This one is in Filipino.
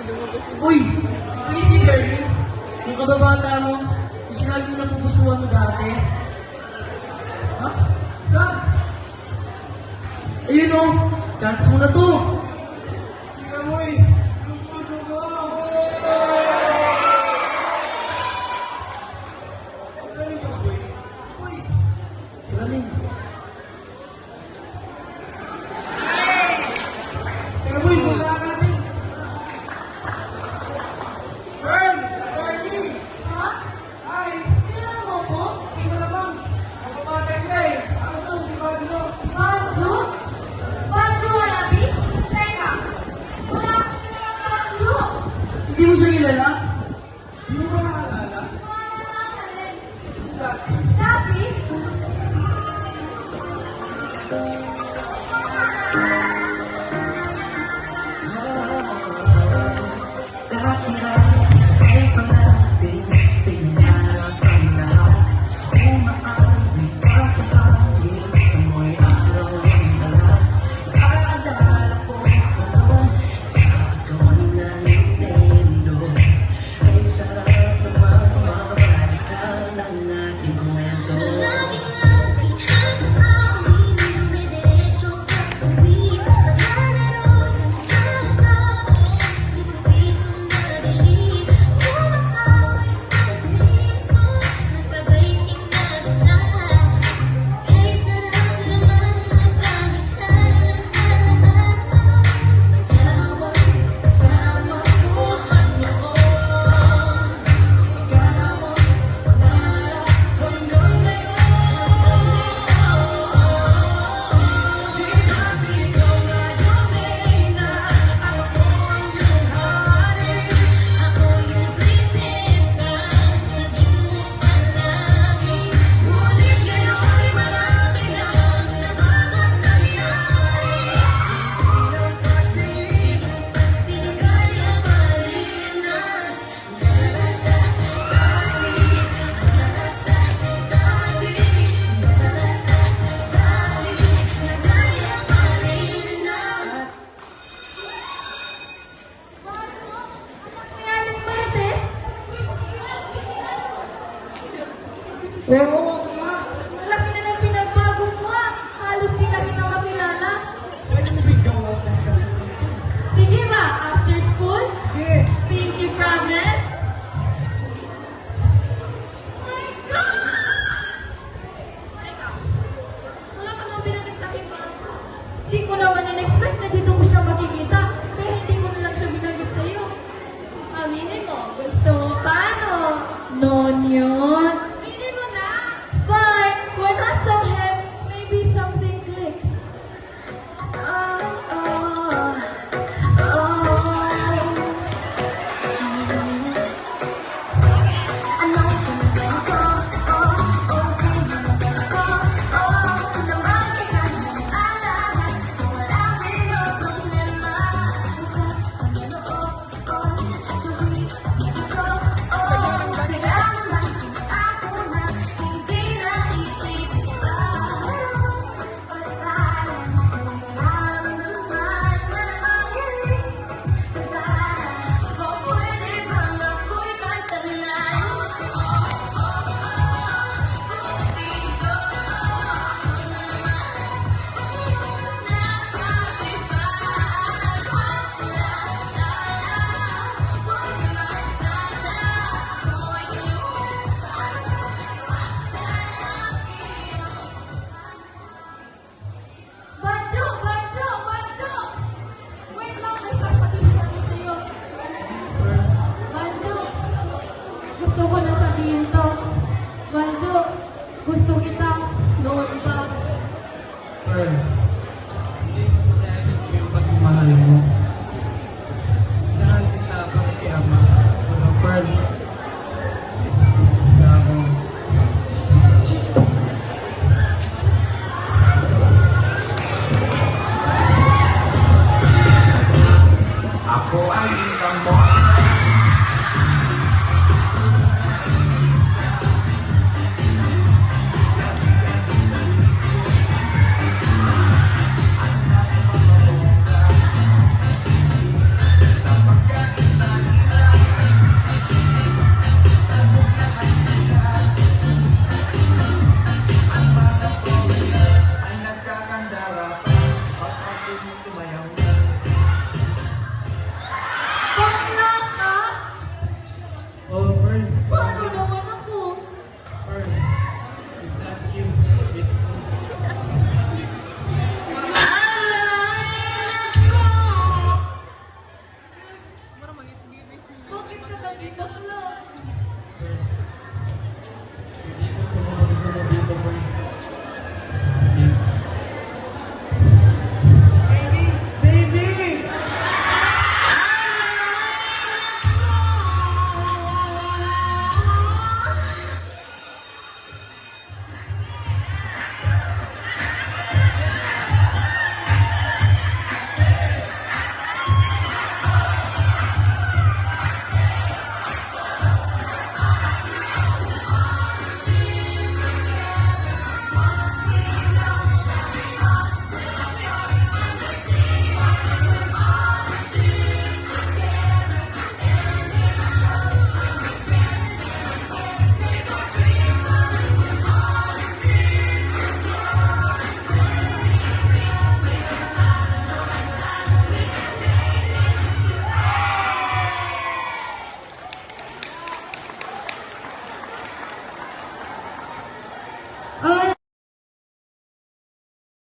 Uy! Uy, si Girlie. Yung kababata mo, yung sinabi mo na pupusuan mo dati. Ha? Saan? Ayun o! Chance mo na to! Tingnan mo eh! Yung puso ko! Salamin ka, boy. Uy! Salamin. Tingnan mo, yung pusa natin. Girl! Girlie! Ha? Hi! Kailangan mo ko? Tingnan mo naman! Kababata kita eh! Ano to? Si Badlo! Banjo? Banjo, Walabi? Teka, wala akong kilala Banjo. Hindi mo siya kilala? Hindi mo ba nakaalala? Dati? Oo nga! Laki na ng pinagbago mo ah. Halos di na kita makilala. Pwede mo bigyan mo ako ng kasunod? Sige ba, after school? Sige! Pinky promise? My God! Teka, wala ka nang binagit sa akin ba? Hindi ko naman in-expect na dito ko siya makikita. Kaya hindi ko na lang siya binagit sa'yo. Aminin mo, gusto mo pa, no? Non yun. Aminin mo na. Fine, when I saw him, maybe something clicked. Banjo! Banjo! Banjo! Wait lang, may sasabihin ako sa'yo. Banjo! Gusto ko na sabihin to. Banjo! Gusto kita. Noon pa. Pearl, hindi ko dahil yung pagmamahal mo. Dahil kita pang si Ama. Pero Pearl, isa ako. Ako ay isang boy. Di bakla.